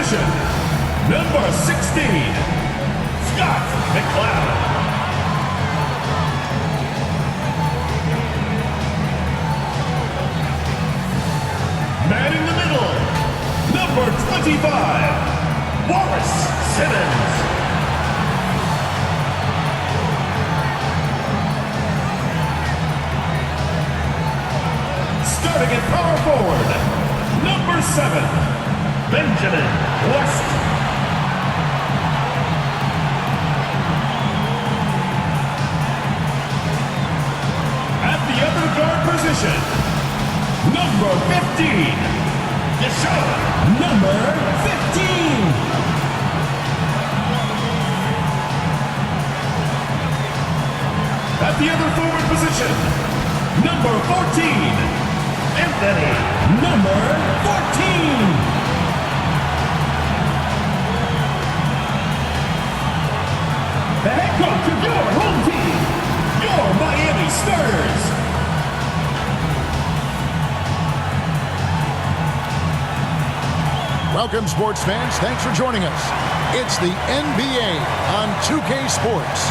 position, number 16, Scott McCloud. Man in the middle, number 25, Wallace Simmons. Starting at power forward, number 7, Benjamin West. At the other guard position, number 15, Yeshua, number 15. At the other forward position, number 14, Anthony, number 14. The head coach of your home team, your Miami Stars. Welcome, sports fans. Thanks for joining us. It's the NBA on 2K Sports.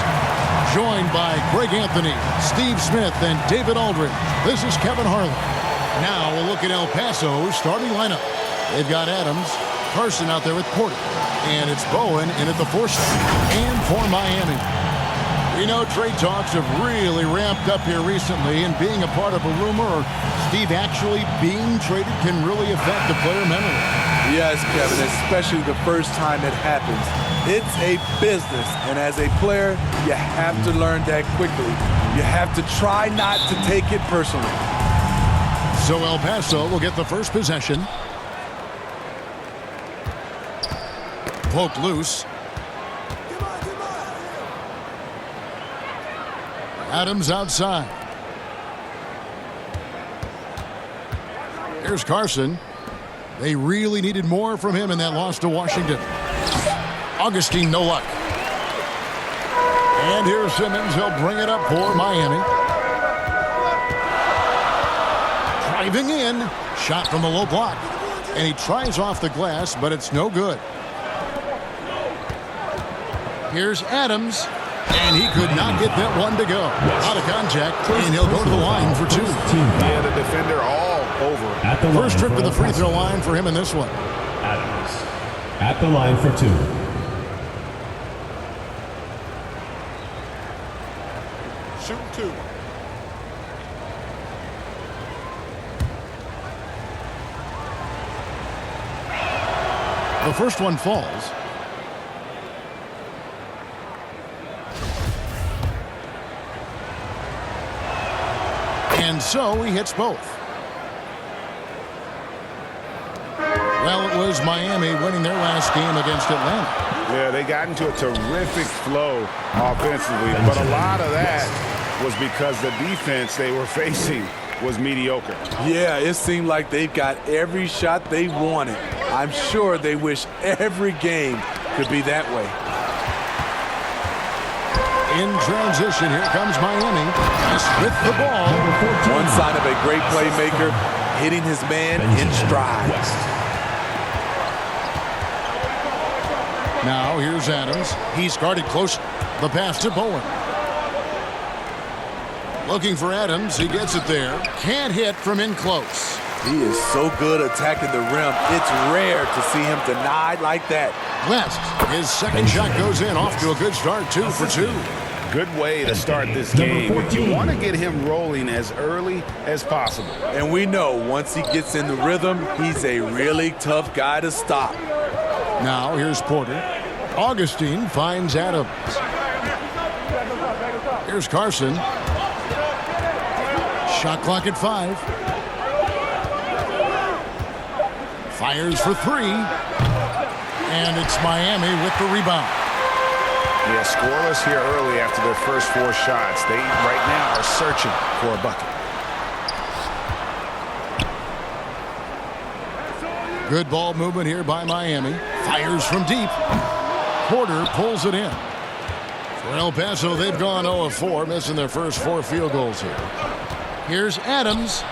Joined by Greg Anthony, Steve Smith, and David Aldridge. This is Kevin Harlan. Now we'll look at El Paso's starting lineup. They've got Adams, Carson out there with Porter, and it's Bowen in at the 4 spot. And for Miami, we know trade talks have really ramped up here recently, and being a part of a rumor or Steve actually being traded can really affect the player mentally. Yes, Kevin, especially the first time it happens. It's a business, and as a player, you have to learn that quickly. You have to try not to take it personally. So El Paso will get the first possession. Poked loose. Adams outside. Here's Carson. They really needed more from him in that loss to Washington. Augustine, no luck. And here's Simmons. He'll bring it up for Miami. Driving in. Shot from the low block. And he tries off the glass, but it's no good. Here's Adams. And he could not get that one to go. Out of contact, and he'll go to the line for 2. Yeah, the defender all over. First trip to the free throw line for him in this one. Adams at the line for 2. Shoot 2. The first one falls. And so he hits both. Well, it was Miami winning their last game against Atlanta. Yeah, they got into a terrific flow offensively, but a lot of that was because the defense they were facing was mediocre. Yeah, it seemed like they've got every shot they wanted. I'm sure they wish every game could be that way. In transition, here comes Miami. With the ball. One sign of a great playmaker, hitting his man in stride. Now here's Adams. He's guarded close. The pass to Bowen. Looking for Adams. He gets it there. Can't hit from in close. He is so good attacking the rim. It's rare to see him denied like that. West, his second shot goes in. Off to a good start. 2 for 2. Good way to start this game. You want to get him rolling as early as possible. And we know once he gets in the rhythm, he's a really tough guy to stop. Now here's Porter. Augustine finds Adams. Here's Carson. Shot clock at 5. Fires for 3. And it's Miami with the rebound. Yeah, scoreless here early after their first 4 shots. They right now are searching for a bucket. Good ball movement here by Miami. Fires from deep. Porter pulls it in. For El Paso, they've gone 0 of 4, missing their first 4 field goals here. Here's Adams.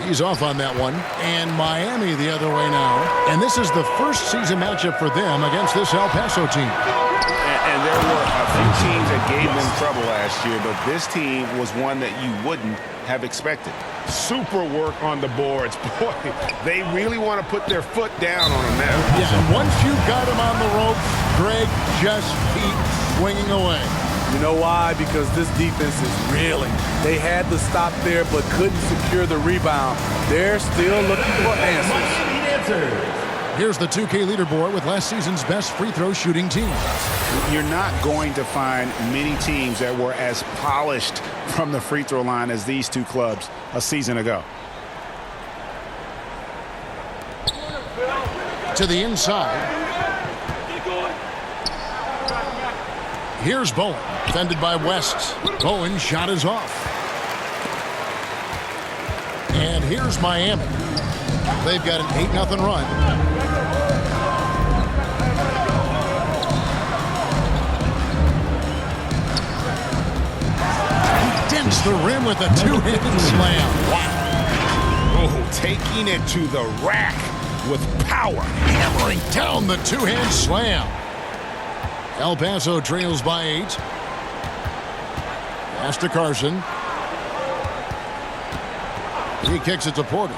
He's off on that one. And Miami the other way now. And this is the first season matchup for them against this El Paso team. And there were a few teams that gave them trouble last year, but this team was one that you wouldn't have expected. Super work on the boards. Boy, they really want to put their foot down on them now. Yeah, and once you got him on the rope, Greg just keeps swinging away. You know why? Because this defense is reeling. They had to stop there but couldn't secure the rebound. They're still looking for answers. Here's the 2K leaderboard with last season's best free throw shooting team. You're not going to find many teams that were as polished from the free throw line as these two clubs a season ago. To the inside. Here's Bowen, defended by West. Bowen's shot is off. And here's Miami. They've got an 8-0 run. He dents the rim with a two-handed slam. Wow. Oh, taking it to the rack with power. Hammering down the two-hand slam. El Paso trails by 8. Pass to Carson. He kicks it to Porter.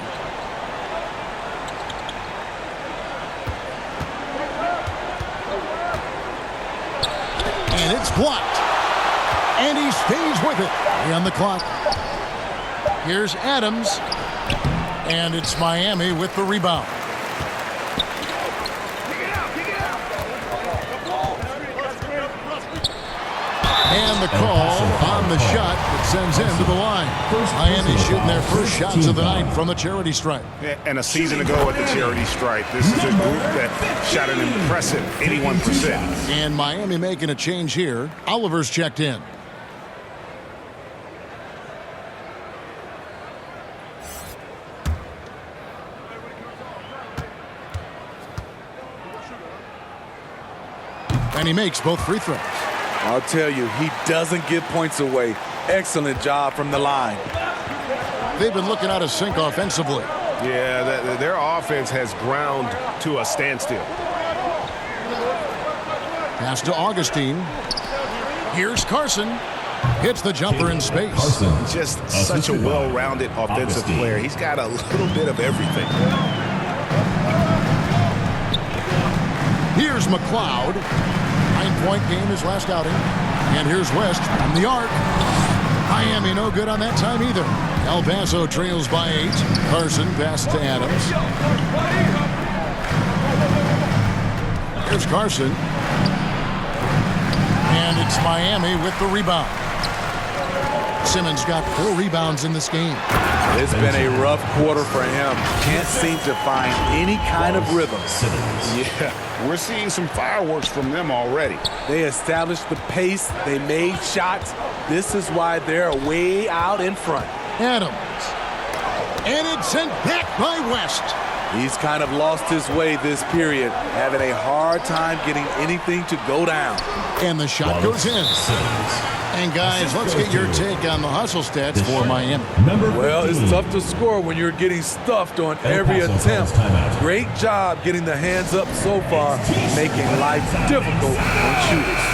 And it's blocked. And he stays with it. 3 on the clock. Here's Adams. And it's Miami with the rebound. And the call on the shot that sends him to the line. Miami shooting their first shots of the night from the charity stripe. And a season ago at the charity stripe, this is a group that shot an impressive 81%. And Miami making a change here. Oliver's checked in. And he makes both free throws. I'll tell you, he doesn't give points away. Excellent job from the line. They've been looking out of sync offensively. Yeah, their offense has ground to a standstill. Pass to Augustine. Here's Carson. Hits the jumper in space. Just such a well-rounded offensive player. He's got a little bit of everything. Here's McLeod. 9-point game his last outing. And here's West from the arc. Miami no good on that time either. El Paso trails by 8. Carson pass to Adams. Here's Carson. And it's Miami with the rebound. Simmons got 4 rebounds in this game. It's been a rough quarter for him. Can't seem to find any kind of rhythm. Yeah, we're seeing some fireworks from them already. They established the pace. They made shots. This is why they're way out in front. Adams. And it's sent back by West. He's kind of lost his way this period, having a hard time getting anything to go down. And the shot goes in. And guys, let's get your take on the hustle stats for Miami. Well, it's tough to score when you're getting stuffed on every attempt. Great job getting the hands up so far, making life difficult on shooters.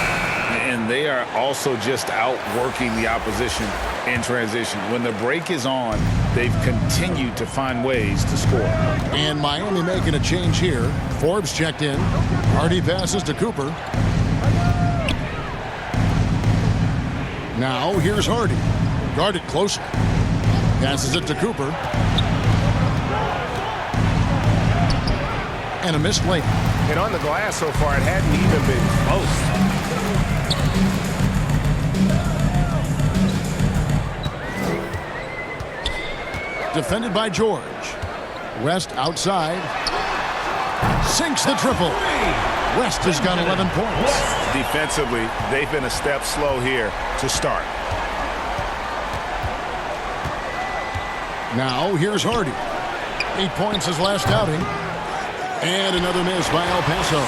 And they are also just outworking the opposition in transition. When the break is on, they've continued to find ways to score. And Miami making a change here. Forbes checked in. Hardy passes to Cooper. Now here's Hardy. Guarded closely. Passes it to Cooper. And a missed layup. And on the glass so far, it hadn't even been close. Defended by George. West outside. Sinks the triple. West has got 11 points. Defensively, they've been a step slow here to start. Now here's Hardy. 8 points his last outing. And another miss by El Paso.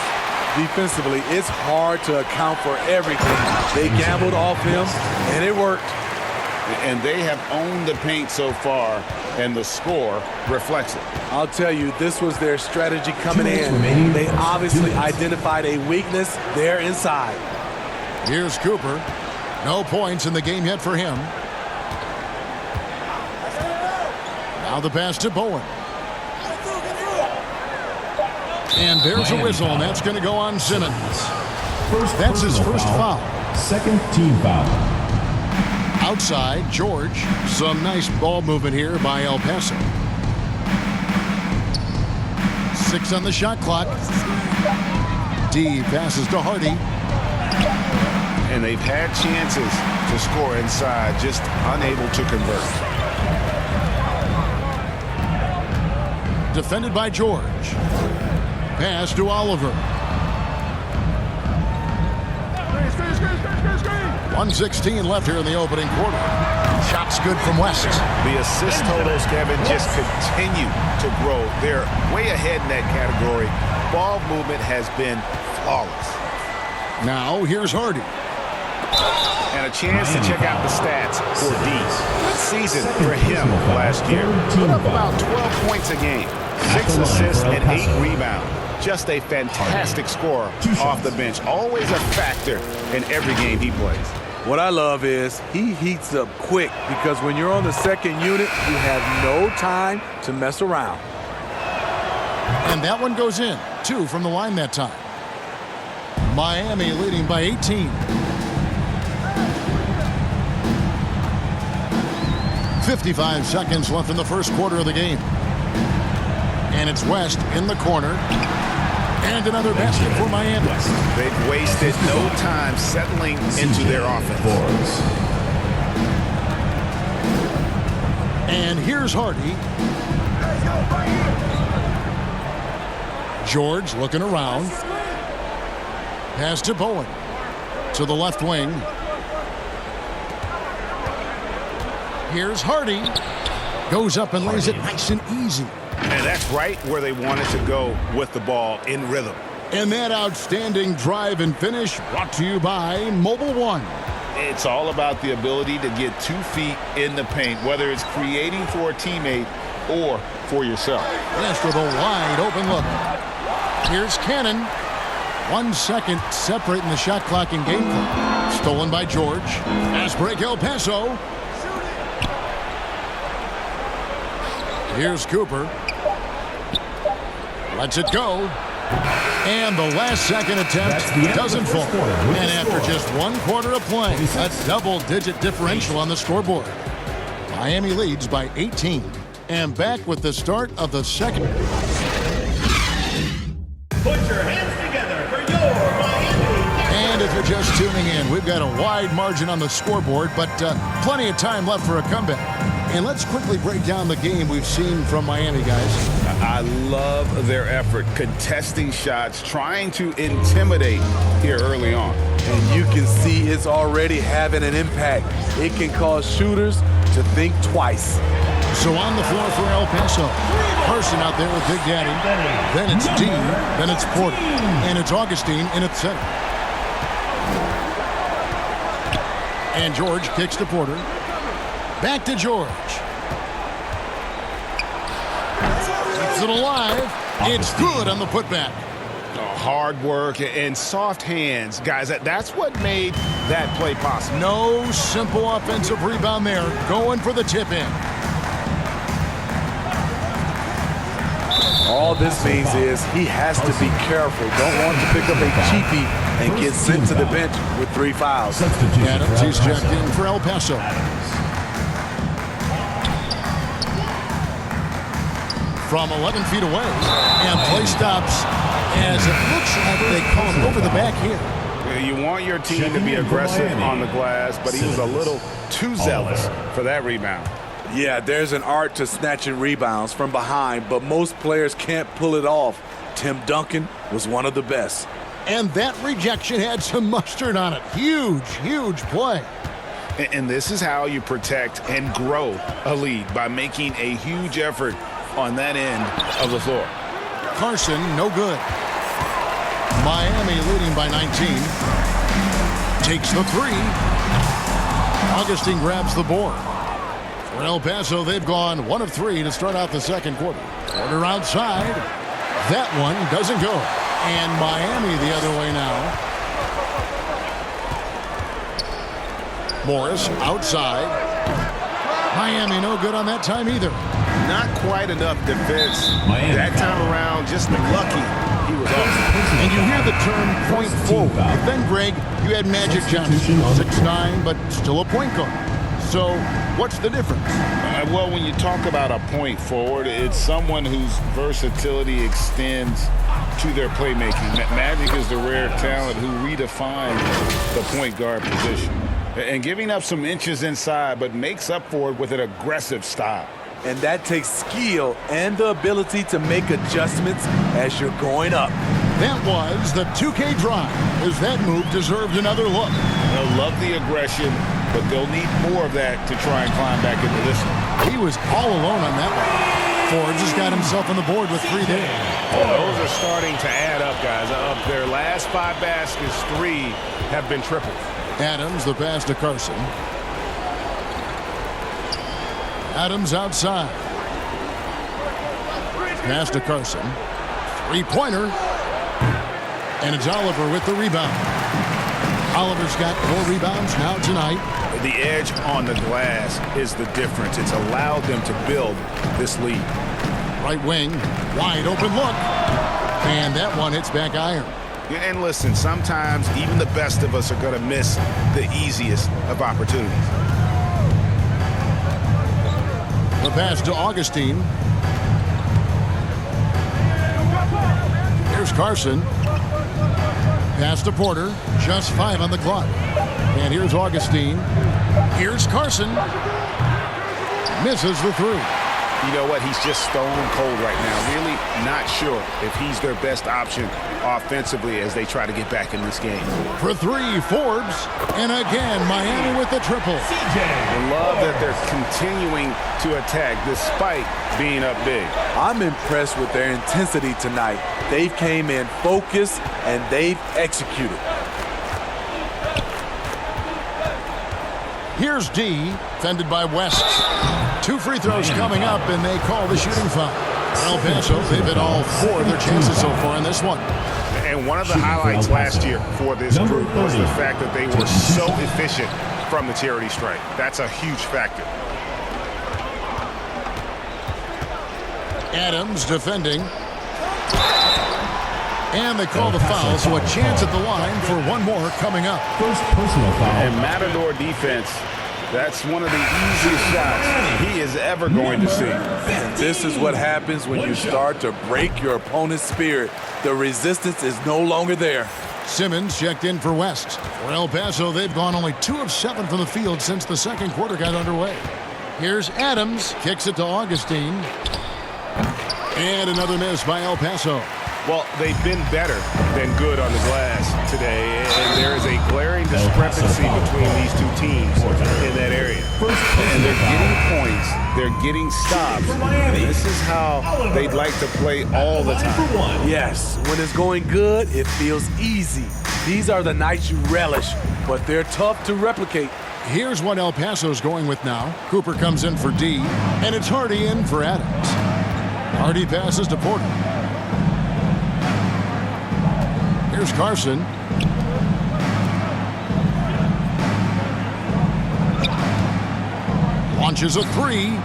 Defensively, it's hard to account for everything. They gambled off him, and it worked. And they have owned the paint so far, and the score reflects it. I'll tell you, this was their strategy coming in. They obviously identified a weakness there inside. Here's Cooper. No points in the game yet for him. Now the pass to Bowen. And there's a whistle, and that's going to go on Simmons. That's his first foul. Second team foul. Outside, George. Some nice ball movement here by El Paso. 6 on the shot clock. D passes to Hardy. And they've had chances to score inside, just unable to convert. Defended by George. Pass to Oliver. 1:16 left here in the opening quarter. Shots good from West. The assist totals, Kevin, just continue to grow. They're way ahead in that category. Ball movement has been flawless. Now here's Hardy. And a chance to check out the stats for D. Good season for him last year. Put up about 12 points a game, 6 assists and 8 rebounds. Just a fantastic scorer off the bench. Always a factor in every game he plays. What I love is he heats up quick because when you're on the second unit, you have no time to mess around. And that one goes in. 2 from the line that time. Miami leading by 18. 55 seconds left in the first quarter of the game. And it's West in the corner. And another basket for Miami. They've wasted no time settling into their offense. And here's Hardy. George looking around. Pass to Bowen. To the left wing. Here's Hardy. Goes up and lays it nice and easy. And that's right where they wanted to go with the ball, in rhythm. And that outstanding drive and finish brought to you by Mobile One. It's all about the ability to get 2 feet in the paint, whether it's creating for a teammate or for yourself. Yes, with a wide open look. Here's Cannon. 1 second separating the shot clock and game clock. Stolen by George. Fast break El Paso. Here's Cooper. Lets it go. And the last second attempt doesn't fall. And after just 1 quarter of play, a double-digit differential on the scoreboard. Miami leads by 18. And back with the start of the second. Put your hands together for your Miami. And if you're just tuning in, we've got a wide margin on the scoreboard, but plenty of time left for a comeback. And let's quickly break down the game we've seen from Miami, guys. I love their effort, contesting shots, trying to intimidate here early on. And you can see it's already having an impact. It can cause shooters to think twice. So on the floor for El Paso. Carson out there with Big Daddy. Then it's D. Then it's Porter. And it's Augustine in at center. And George kicks to Porter. Back to George. Keeps it alive. It's good on the putback. Hard work and soft hands. Guys, that's what made that play possible. No simple offensive rebound there. Going for the tip-in. All this means is he has to be careful. Don't want to pick up a cheapie and get sent to the bench with 3 fouls. Adams, he's checked in for El Paso. From 11 feet away. And play stops as it looks like they call it over the back here. You want your team to be aggressive on the glass, but he was a little too zealous for that rebound. Yeah, there's an art to snatching rebounds from behind, but most players can't pull it off. Tim Duncan was one of the best. And that rejection had some mustard on it. Huge, huge play. And this is how you protect and grow a lead, by making a huge effort on that end of the floor. Carson, no good. Miami leading by 19. Takes the 3. Augustine grabs the board. For El Paso, they've gone 1 of 3 to start out the second quarter. Porter outside. That one doesn't go. And Miami the other way now. Morris outside. Miami no good on that time either. Not quite enough defense. That time around, just lucky he was off. And you hear the term point forward. But then, Greg, you had Magic Johnson, 6'9", but still a point guard. So what's the difference? Well, when you talk about a point forward, it's someone whose versatility extends to their playmaking. Magic is the rare talent who redefines the point guard position. And giving up some inches inside, but makes up for it with an aggressive style. And that takes skill and the ability to make adjustments as you're going up. That was the 2K drive, as that move deserved another look. They'll love the aggression, but they'll need more of that to try and climb back into this one. He was all alone on that one. Forbes has got himself on the board with 3 there. Well, those are starting to add up, guys. Of their last 5 baskets, 3 have been triples. Adams, the pass to Carson. Adams outside. Pass to Carson. 3-pointer. And it's Oliver with the rebound. Oliver's got 4 rebounds now tonight. The edge on the glass is the difference. It's allowed them to build this lead. Right wing, wide open look. And that one hits back iron. And listen, sometimes even the best of us are going to miss the easiest of opportunities. The pass to Augustine. Here's Carson. Pass to Porter. Just 5 on the clock. And here's Augustine. Here's Carson. Misses the 3. You know what? He's just stone cold right now. Really not sure if he's their best option offensively as they try to get back in this game. For 3, Forbes. And again, Miami with the triple. I love that they're continuing to attack despite being up big. I'm impressed with their intensity tonight. They've came in focused and they've executed. Here's D, fended by West. 2 free throws coming up, and they call the shooting foul. El Paso, they've hit all 4 of their chances so far in this one. And one of the highlights last year for this group was the fact that they were so efficient from the charity stripe. That's a huge factor. Adams defending. And they call the foul, so a chance at the line for 1 more coming up. First personal foul. And Matador defense, that's one of the easiest shots he is ever going to see. This is what happens when you start to break your opponent's spirit. The resistance is no longer there. Simmons checked in for West. For El Paso, they've gone only 2 of 7 from the field since the second quarter got underway. Here's Adams, kicks it to Augustine. And another miss by El Paso. Well, they've been better than good on the glass today, and there is a glaring discrepancy between these 2 teams in that area. And they're getting points, they're getting stops. This is how they'd like to play all the time. Yes, when it's going good, it feels easy. These are the nights you relish, but they're tough to replicate. Here's what El Paso's going with now. Cooper comes in for D, and it's Hardy in for Adams. Hardy passes to Porter. Here's Carson. Launches a 3.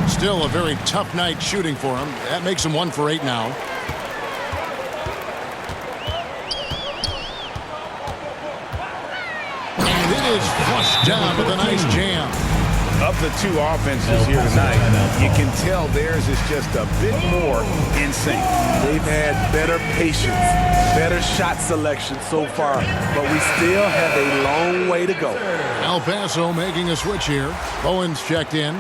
Still a very tough night shooting for him. That makes him 1 for 8 now. And it is flushed down with a nice jam. Of the 2 offenses here tonight, you can tell theirs is just a bit more in sync. They've had better patience, better shot selection so far, but we still have a long way to go. El Paso making a switch here. Owens checked in.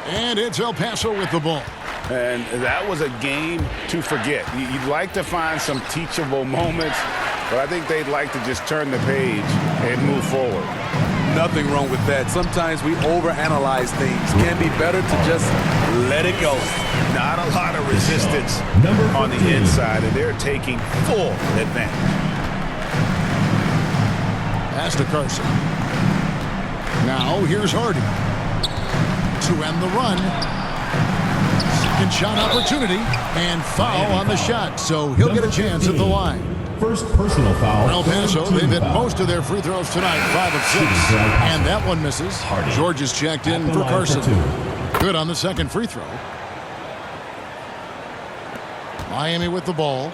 And it's El Paso with the ball. And that was a game to forget. You'd like to find some teachable moments, but I think they'd like to just turn the page and move forward. Nothing wrong with that. Sometimes we overanalyze things. Can be better to just let it go. Not a lot of resistance on the inside, and they're taking full advantage. Pass to Carson. Now here's Hardy to end the run. Second shot opportunity and foul on the shot, so he'll get a chance at the line. First personal foul. El Paso, they've hit most of their free throws tonight, 5 of 6, and that one misses. George is checked in for Carson. Good on the second free throw. Miami with the ball.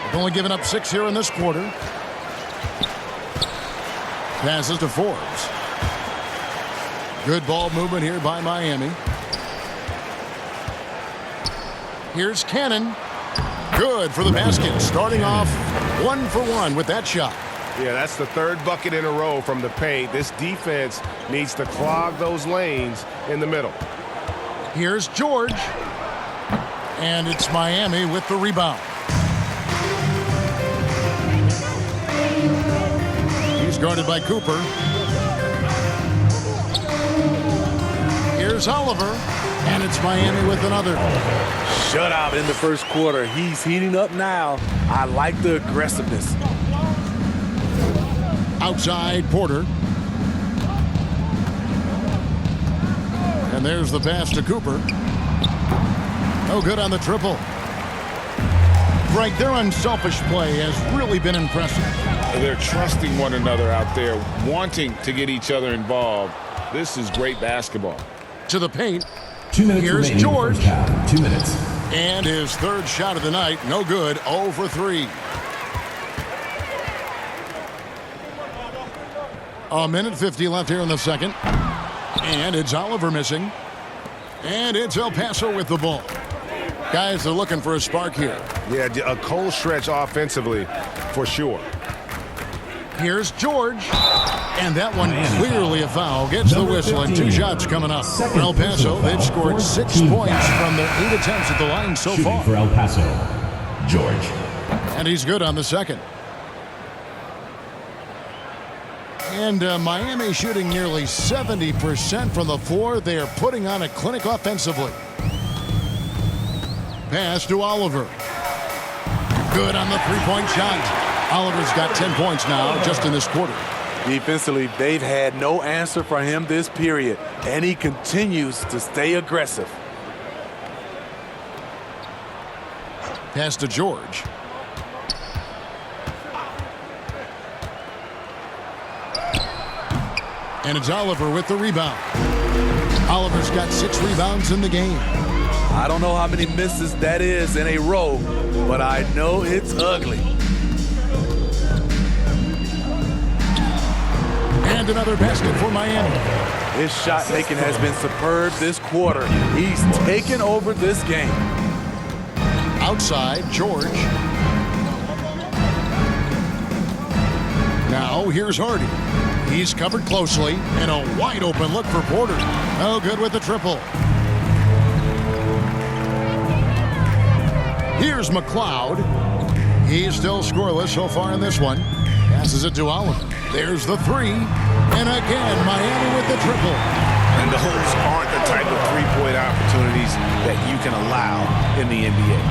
They've only given up 6 here in this quarter. Passes to Forbes. Good ball movement here by Miami. Here's Cannon. Good for the basket. Starting off 1 for 1 with that shot. Yeah, that's the third bucket in a row from the paint. This defense needs to clog those lanes in the middle. Here's George. And it's Miami with the rebound. He's guarded by Cooper. Here's Oliver. And it's Miami with another. Shutout in the first quarter. He's heating up now. I like the aggressiveness. Outside Porter. And there's the pass to Cooper. No good on the triple. Greg, their unselfish play has really been impressive. They're trusting one another out there, wanting to get each other involved. This is great basketball. To the paint. 2 minutes Here's remaining. George. 2 minutes. And his third shot of the night. No good. 0 for 3. A minute 50 left here in the second. And it's Oliver missing. And it's El Paso with the ball. Guys are looking for a spark here. Yeah, a cold stretch offensively for sure. Here's George. And that one clearly a foul. Gets the whistle and 2 shots coming up. For El Paso, they've scored 6 points from their 8 attempts at the line so Shooting far. for El Paso, George. And he's good on the second. And Miami shooting nearly 70% from the floor. They are putting on a clinic offensively. Pass to Oliver. Good on the three-point shot. Oliver's got 10 points now just in this quarter. Defensively, they've had no answer for him this period, and he continues to stay aggressive. Pass to George. And it's Oliver with the rebound. Oliver's got 6 rebounds in the game. I don't know how many misses that is in a row, but I know it's ugly. And another basket for Miami. His shot making has been superb this quarter. He's taken over this game. Outside, George. Now here's Hardy. He's covered closely, and a wide open look for Porter. No good with the triple. Here's McLeod. He's still scoreless so far in this one. Passes it to Oliver. There's the 3. And again, Miami with the triple. And those aren't the type of three-point opportunities that you can allow in the NBA.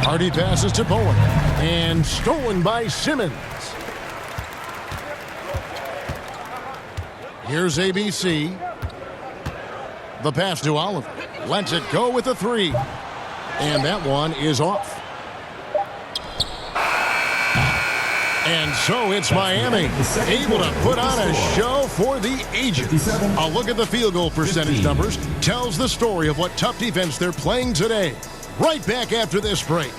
Hardy passes to Bowen. And stolen by Simmons. Here's ABC. The pass to Oliver. Lets it go with the 3. And that one is off. And so it's Miami, able to put on a show for the ages. A look at the field goal percentage numbers tells the story of what tough defense they're playing today. Right back after this break.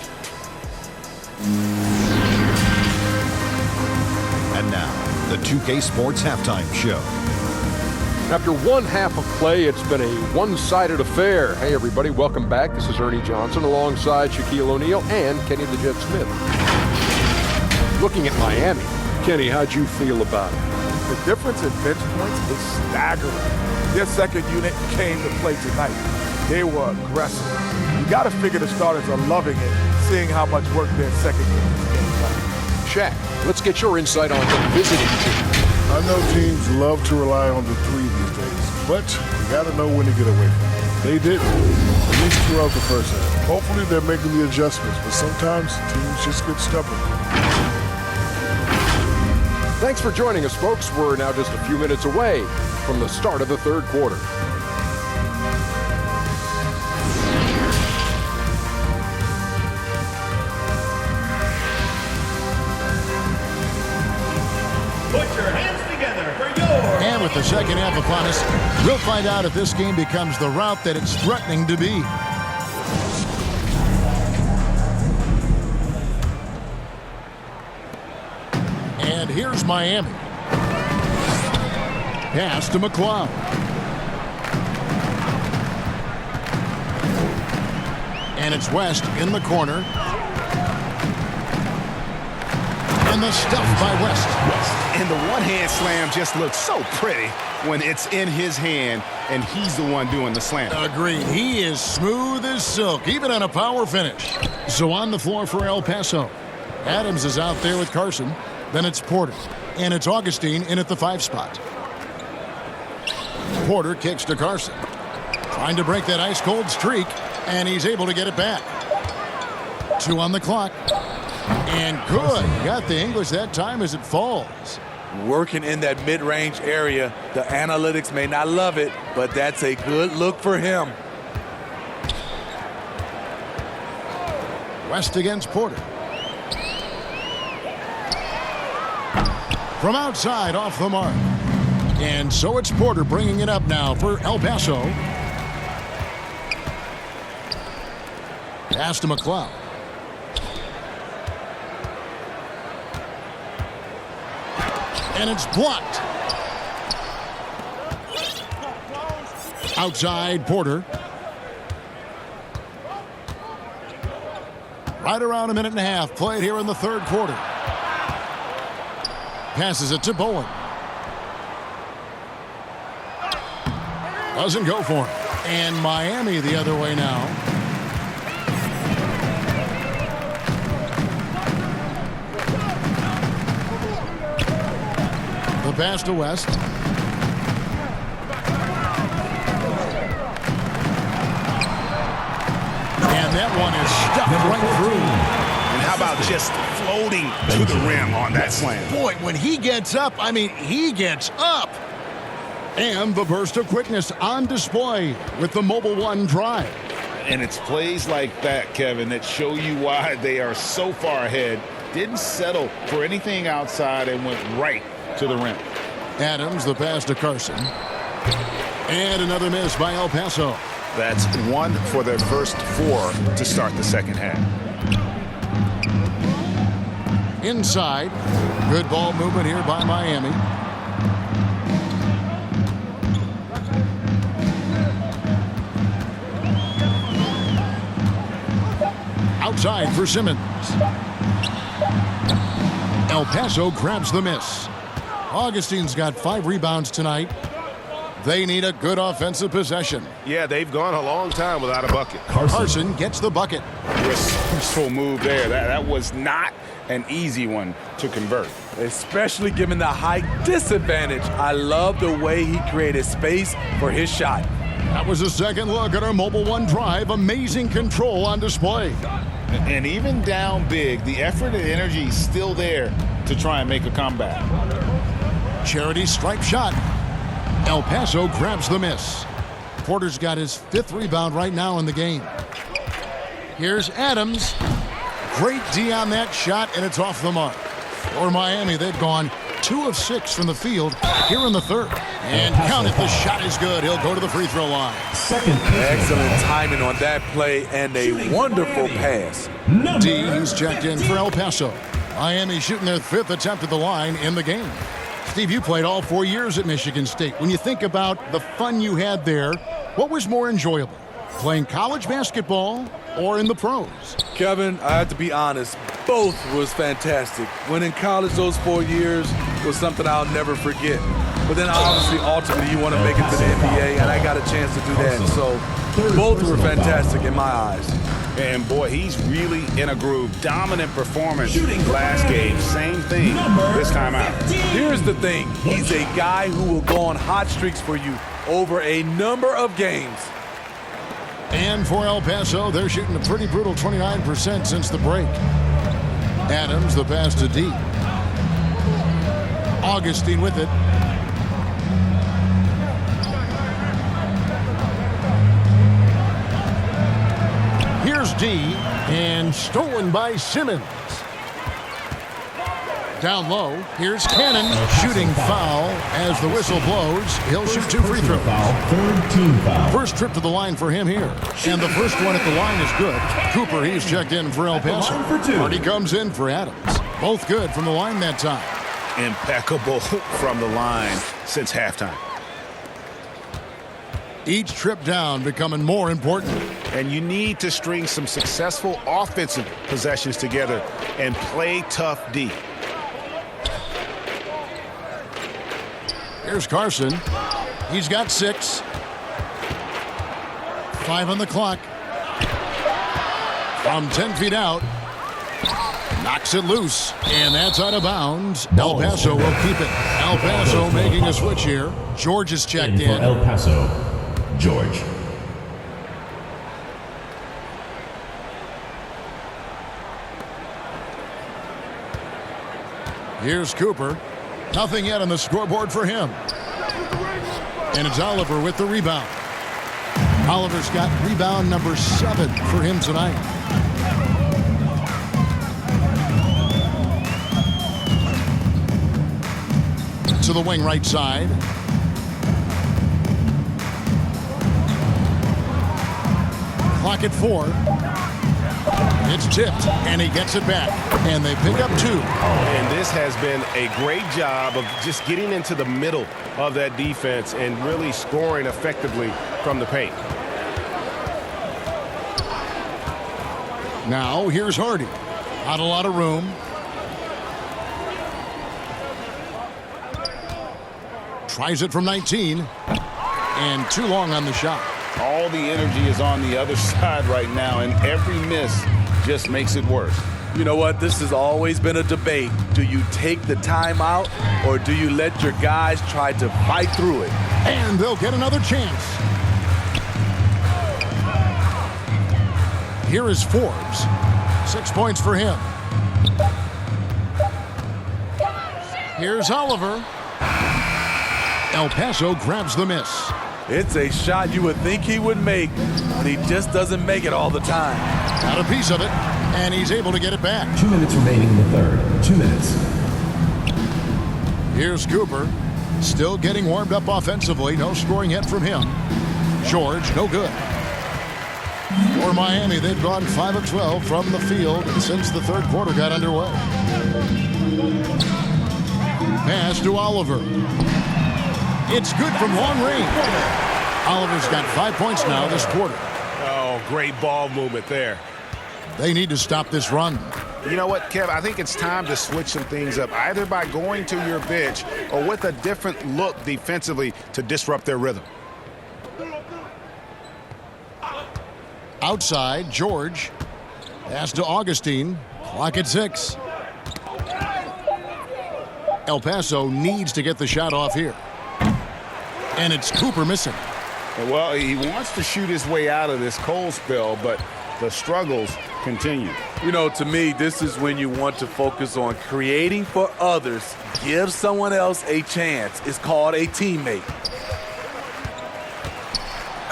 And now, the 2K Sports Halftime Show. After one half of play, it's been a one-sided affair. Hey, everybody, welcome back. This is Ernie Johnson alongside Shaquille O'Neal and Kenny the Jet Smith. Looking at Miami, Kenny, how'd you feel about it? The difference in bench points is staggering. Their second unit came to play tonight. They were aggressive. You got to figure the starters are loving it, seeing how much work their second unit is getting done. Shaq, let's get your insight on the visiting team. I know teams love to rely on the 3 these days, but you got to know when to get away from it. They didn't, at least throughout the first half. Hopefully they're making the adjustments, but sometimes teams just get stubborn. Thanks for joining us, folks. We're now just a few minutes away from the start of the third quarter. Put your hands together for your... And with the second half upon us, we'll find out if this game becomes the route that it's threatening to be. And here's Miami. Pass to McCloud. And it's West in the corner. And the stuff by West. And the one-hand slam just looks so pretty when it's in his hand and he's the one doing the slam. Agreed. He is smooth as silk, even on a power finish. So on the floor for El Paso. Adams is out there with Carson. Then it's Porter. And it's Augustine in at the 5 spot. Porter kicks to Carson. Trying to break that ice-cold streak. And he's able to get it back. 2 on the clock. And good. Got the English that time as it falls. Working in that mid-range area. The analytics may not love it, but that's a good look for him. West against Porter. From outside, off the mark. And so it's Porter bringing it up now for El Paso. Pass to McCloud. And it's blocked. Outside, Porter. Right around a minute and a half played here in the third quarter. Passes it to Bowen. Doesn't go for him. And Miami the other way now. The pass to West. And that one is stuffed right through. And how about just floating to the rim on that slam? Boy, when he gets up, I mean, he gets up. And the burst of quickness on display with the Mobile One drive. And it's plays like that, Kevin, that show you why they are so far ahead. Didn't settle for anything outside and went right to the rim. Adams, the pass to Carson. And another miss by El Paso. That's 1 for their first 4 to start the second half. Inside. Good ball movement here by Miami. Outside for Simmons. El Paso grabs the miss. Augustine's got 5 rebounds tonight. They need a good offensive possession. Yeah, they've gone a long time without a bucket. Carson gets the bucket. Resourceful move there. That was not an easy one to convert. Especially given the height disadvantage. I love the way he created space for his shot. That was a second look at our Mobile One drive. Amazing control on display. And even down big, the effort and energy is still there to try and make a comeback. Charity stripe shot. El Paso grabs the miss. Porter's got his 5th rebound right now in the game. Here's Adams. Great D on that shot, and it's off the mark. For Miami, they've gone 2 of 6 from the field here in the third. And count it, the shot is good. He'll go to the free throw line. Excellent timing on that play and a wonderful pass. D, he's checked in for El Paso. Miami shooting their 5th attempt at the line in the game. Steve, you played all 4 years at Michigan State. When you think about the fun you had there, what was more enjoyable? Playing college basketball or in the pros? Kevin, I have to be honest, both was fantastic. When in college, those 4 years was something I'll never forget. But then obviously, ultimately, you want to make it to the NBA, and I got a chance to do that. So both were fantastic in my eyes. And boy, he's really in a groove. Dominant performance last game. Same thing this time out. Here's the thing. He's a guy who will go on hot streaks for you over a number of games. And for El Paso, they're shooting a pretty brutal 29% since the break. Adams, the pass to D. Augustine with it. Here's D, and stolen by Simmons. Down low, here's Cannon, shooting foul as the whistle blows. He'll shoot 2 free throws. Third team foul. First trip to the line for him here. And the first one at the line is good. Cooper, he's checked in for El Paso. Hardy comes in for Adams. Both good from the line that time. Impeccable from the line since halftime. Each trip down becoming more important. And you need to string some successful offensive possessions together and play tough D. Here's Carson. He's got 6. 5 on the clock. From 10 feet out. Knocks it loose. And that's out of bounds. El Paso will keep it. El Paso making a switch here. George is checked in. For El Paso, George. Here's Cooper. Nothing yet on the scoreboard for him. And it's Oliver with the rebound. Oliver's got rebound number 7 for him tonight. To the wing right side. Clock at 4. It's tipped, and he gets it back. And they pick up 2. And this has been a great job of just getting into the middle of that defense and really scoring effectively from the paint. Now, here's Hardy. Not a lot of room. Tries it from 19. And too long on the shot. All the energy is on the other side right now, and every miss just makes it worse. You know what? This has always been a debate. Do you take the timeout or do you let your guys try to fight through it? And they'll get another chance. Here is Forbes. 6 points for him. Here's Oliver. El Paso grabs the miss. It's a shot you would think he would make, but he just doesn't make it all the time. Got a piece of it, and he's able to get it back. 2 minutes remaining in the third. 2 minutes. Here's Cooper. Still getting warmed up offensively. No scoring yet from him. George, no good. For Miami, they've gone 5 of 12 from the field since the third quarter got underway. Pass to Oliver. It's good from long range. Oliver's got 5 points now this quarter. Oh, great ball movement there. They need to stop this run. You know what, Kev? I think it's time to switch some things up, either by going to your bench or with a different look defensively to disrupt their rhythm. Outside, George. Pass to Augustine. Clock at 6. El Paso needs to get the shot off here. And it's Cooper missing. Well, he wants to shoot his way out of this cold spell, but the struggles continue. You know, to me, this is when you want to focus on creating for others. Give someone else a chance. It's called a teammate.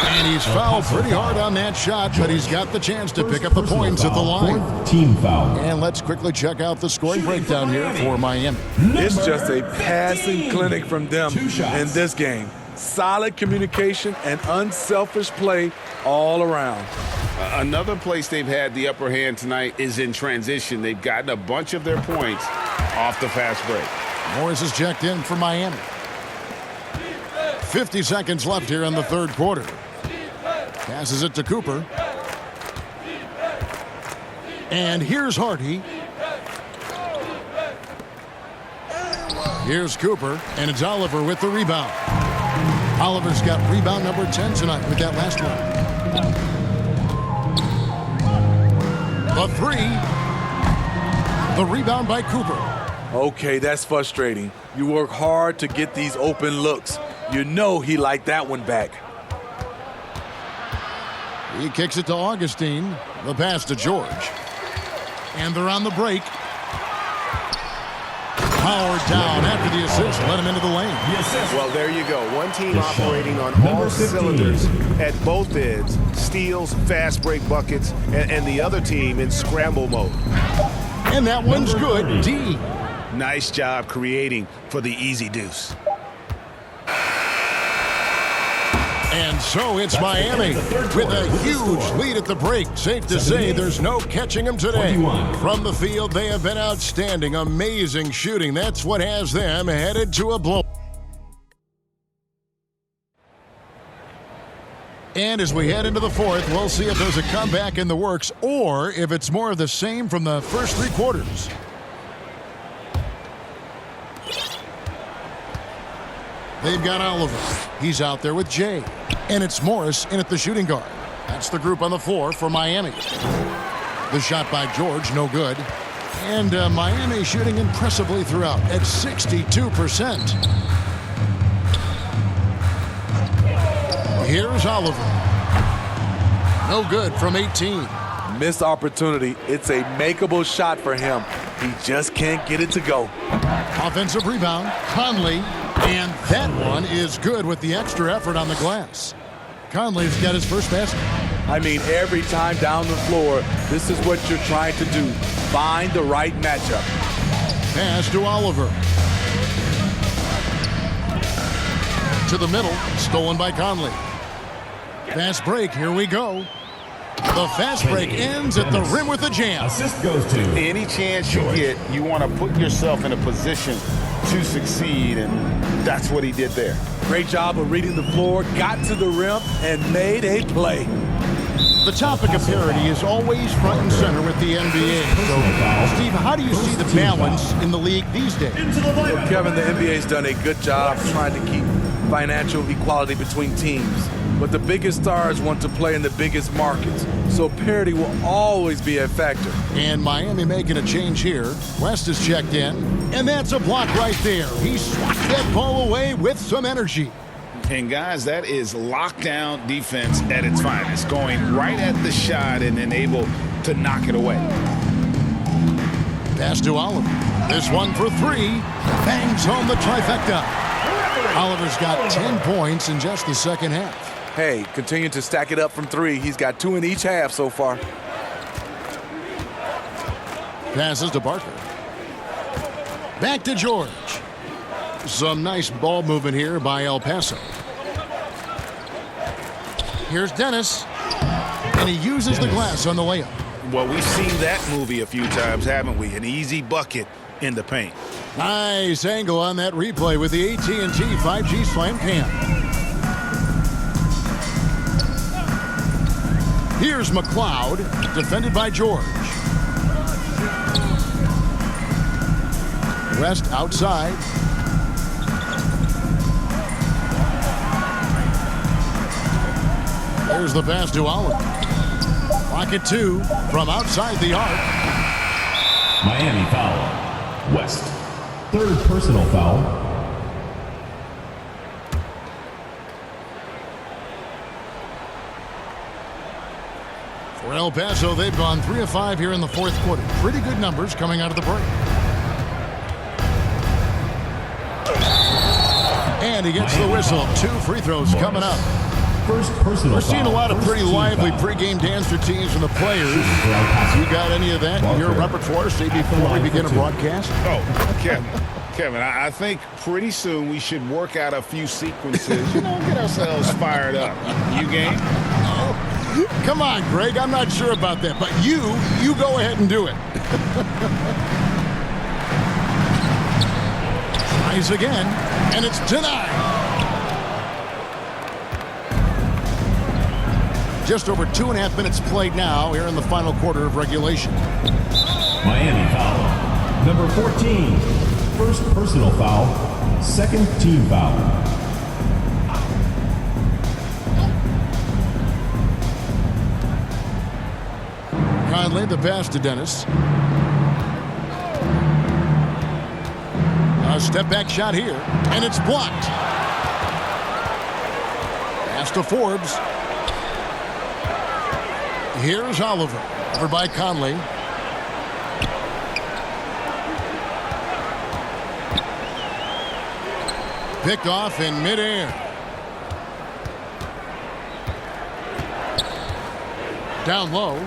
And he's fouled pretty hard on that shot, but he's got the chance to pick up the points at the line. 4th team foul. And let's quickly check out the scoring breakdown here for Miami. It's just a passing clinic from them in this game. Solid communication and unselfish play all around. Another place they've had the upper hand tonight is in transition. They've gotten a bunch of their points off the fast break. Morris is checked in for Miami. 50 seconds left here in the third quarter. Passes it to Cooper. And here's Hardy. Here's Cooper, and it's Oliver with the rebound. Oliver's got rebound number 10 tonight with that last one. The 3. The rebound by Cooper. Okay, that's frustrating. You work hard to get these open looks. You know he liked that one back. He kicks it to Augustine. The pass to George. And they're on the break. Powered down after the assist. Let him into the lane. Well, there you go. One team operating on all 15. cylinders at both ends. Steals, fast break buckets, and the other team in scramble mode. And that one's good. D. Nice job creating for the easy deuce. And so it's Miami with a huge lead at the break. Safe to say there's no catching them today. From the field, they have been outstanding. Amazing shooting. That's what has them headed to a blow. And as we head into the fourth, we'll see if there's a comeback in the works or if it's more of the same from the first three quarters. They've got Oliver. He's out there with Jay. And it's Morris in at the shooting guard. That's the group on the floor for Miami. The shot by George, no good. And Miami shooting impressively throughout at 62%. Here's Oliver. No good from 18. Missed opportunity. It's a makeable shot for him. He just can't get it to go. Offensive rebound, Conley. And that one is good with the extra effort on the glass. Conley's got his first basket. I mean, every time down the floor, this is what you're trying to do. Find the right matchup. Pass to Oliver. To the middle, stolen by Conley. Fast break, here we go. The fast break ends at the rim with a jam. Assist goes to Any chance you get, you want to put yourself in a position to succeed, and that's what he did there. Great job of reading the floor, got to the rim, and made a play. The topic of parity is always front and center with the NBA. So, Steve, how do you see the balance in the league these days? Well, Kevin, the NBA's done a good job trying to keep financial equality between teams. But the biggest stars want to play in the biggest markets, so parity will always be a factor. And Miami making a change here. West is checked in, and that's a block right there. He swats that ball away with some energy. And guys, that is lockdown defense at its finest, going right at the shot and then able to knock it away. Pass to Oliver. This one for three. Bangs home the trifecta. Oliver's got 10 points in just the second half. Hey, continue to stack it up from three. He's got 2 in each half so far. Passes to Barker. Back to George. Some nice ball movement here by El Paso. Here's Dennis. And he uses the glass on the layup. Well, we've seen that movie a few times, haven't we? An easy bucket in the paint. Nice angle on that replay with the AT&T 5G Slam Cam. Here's McLeod, defended by George. West outside. There's the pass to Oliver. Pocket 2 from outside the arc. Miami foul. West. Third personal foul. For El Paso, they've gone 3 of 5 here in the fourth quarter. Pretty good numbers coming out of the break. And he gets the whistle. 2 free throws coming up. First personal We're seeing a lot of pretty lively foul. pregame dance routines from the players. You got any of that in your repertoire, say, before we begin a broadcast? Oh, Kevin, I think pretty soon we should work out a few sequences, get ourselves fired up. You game? Come on, Greg. I'm not sure about that, but you go ahead and do it. Tries again, and it's denied. Just over 2.5 minutes played now here in the final quarter of regulation. Miami foul. Number 14. First personal foul. Second team foul. Conley, the pass to Dennis. A step back shot here, and it's blocked. Pass to Forbes. Here's Oliver, over by Conley. Picked off in midair. Down low.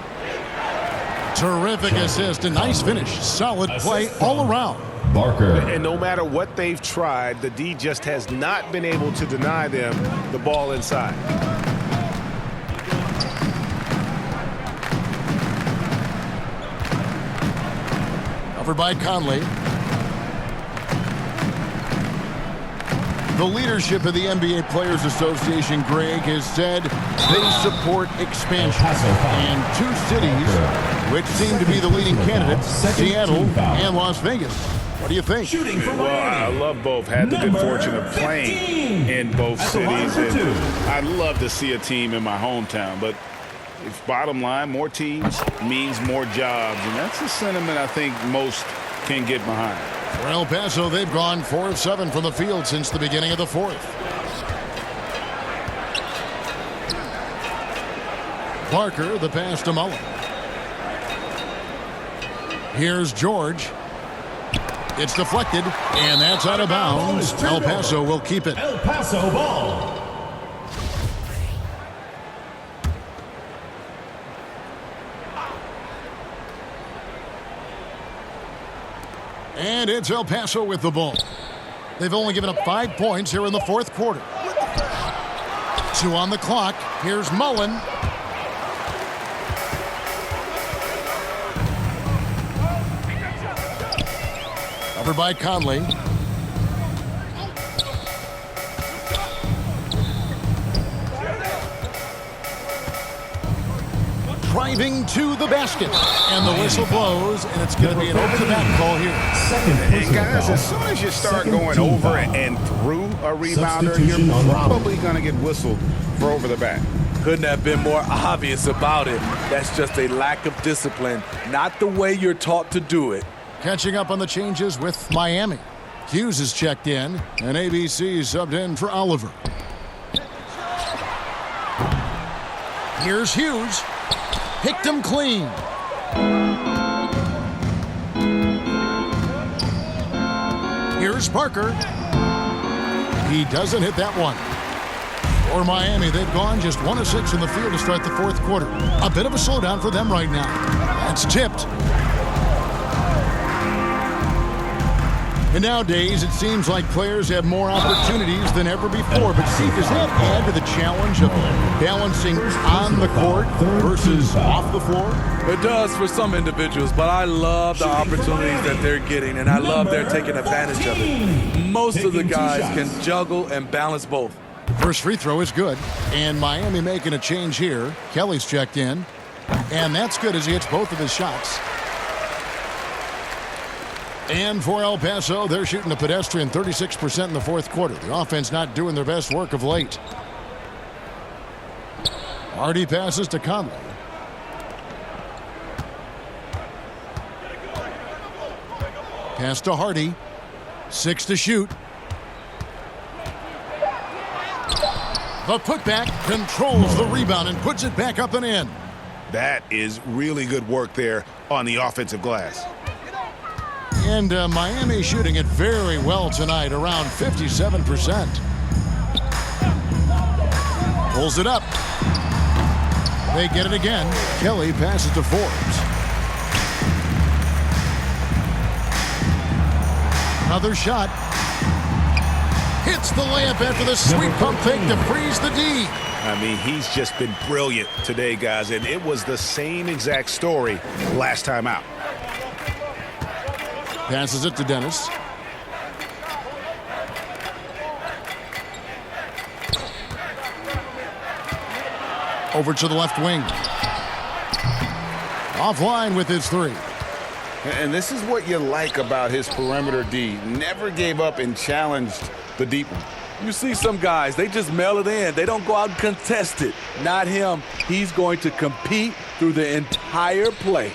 Terrific assist. A nice finish. Solid play all around. Barker. And no matter what they've tried, the D just has not been able to deny them the ball inside. Covered by Conley. The leadership of the NBA Players Association, Greg, has said they support expansion. And two cities which seem to be the leading candidates, Seattle and Las Vegas. What do you think? Well, I love both. Had the good fortune of playing in both cities. And I'd love to see a team in my hometown. But it's bottom line, more teams means more jobs. And that's a sentiment I think most can get behind. For El Paso, they've gone 4 of 7 from the field since the beginning of the fourth. Barker, the pass to Mullen. Here's George. It's deflected, and that's out of bounds. El Paso will keep it. El Paso ball. And it's El Paso with the ball. They've only given up 5 points here in the fourth quarter. 2 on the clock. Here's Mullen. Covered by Conley. Driving to the basket. And the whistle blows, and it's going to be an over-the-back call here. And guys, as soon as you start going over and through a rebounder, you're probably going to get whistled for over the back. Couldn't have been more obvious about it. That's just a lack of discipline, not the way you're taught to do it. Catching up on the changes with Miami. Hughes is checked in, and ABC subbed in for Oliver. Here's Hughes. Picked him clean. Here's Parker. He doesn't hit that one. For Miami, they've gone just 1 of 6 in the field to start the fourth quarter. A bit of a slowdown for them right now. That's tipped. And nowadays, it seems like players have more opportunities than ever before. But Steve, does that add to the challenge of balancing on the court versus off the floor? It does for some individuals, but I love the opportunities that they're getting, and I love they're taking advantage of it. Most of the guys can juggle and balance both. First free throw is good, and Miami making a change here. Kelly's checked in, and that's good as he hits both of his shots. And for El Paso, they're shooting a pedestrian 36% in the fourth quarter. The offense not doing their best work of late. Hardy passes to Conley. Pass to Hardy. 6 to shoot. The putback controls the rebound and puts it back up and in. That is really good work there on the offensive glass. And Miami shooting it very well tonight, around 57%. Pulls it up. They get it again. Kelly passes to Forbes. Another shot. Hits the layup after the sweet pump fake to freeze the D. I mean, he's just been brilliant today, guys, and it was the same exact story last time out. Passes it to Dennis. Over to the left wing. Offline with his 3. And this is what you like about his perimeter D. Never gave up and challenged the deep one. You see some guys, they just mail it in. They don't go out and contest it. Not him. He's going to compete through the entire play.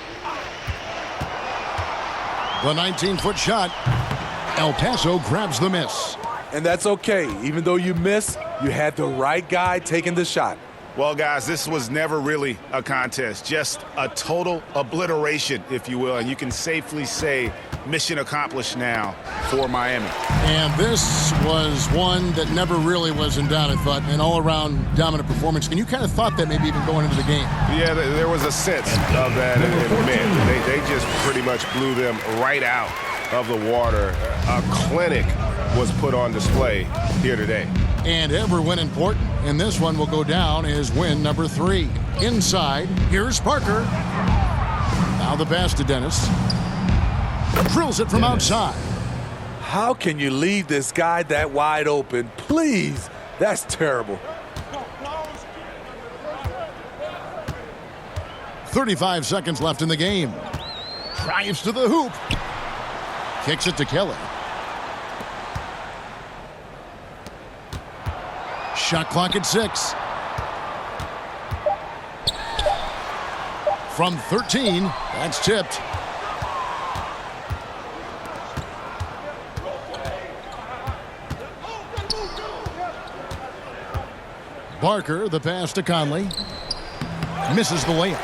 The 19-foot shot. El Paso grabs the miss. And that's okay. Even though you miss, you had the right guy taking the shot. Well, guys, this was never really a contest, just a total obliteration, if you will, and you can safely say mission accomplished now for Miami. And this was one that never really was in doubt, I thought, an all-around dominant performance. And you kind of thought that maybe even going into the game. Yeah, there was a sense of that in the men. They just pretty much blew them right out of the water. A clinic was put on display here today. And every win important. And this one will go down as win number 3. Inside, here's Parker. Now the pass to Dennis. Drills it from outside. How can you leave this guy that wide open? Please. That's terrible. 35 seconds left in the game. Drives to the hoop. Kicks it to Kelly. Shot clock at 6. From 13, that's tipped. Barker, the pass to Conley. Misses the layup.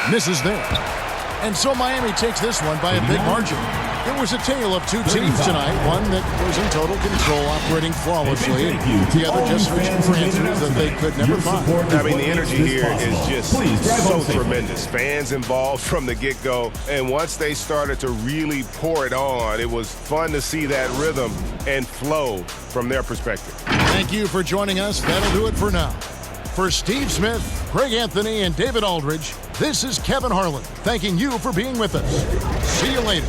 Misses there. And so Miami takes this one by a big margin. It was a tale of two teams tonight. One that was in total control, operating flawlessly. The other just searching for answers that they could never find. I mean, the energy here is just so tremendous. Fans involved from the get-go. And once they started to really pour it on, it was fun to see that rhythm and flow from their perspective. Thank you for joining us. That'll do it for now. For Steve Smith, Greg Anthony, and David Aldridge, this is Kevin Harlan thanking you for being with us. See you later.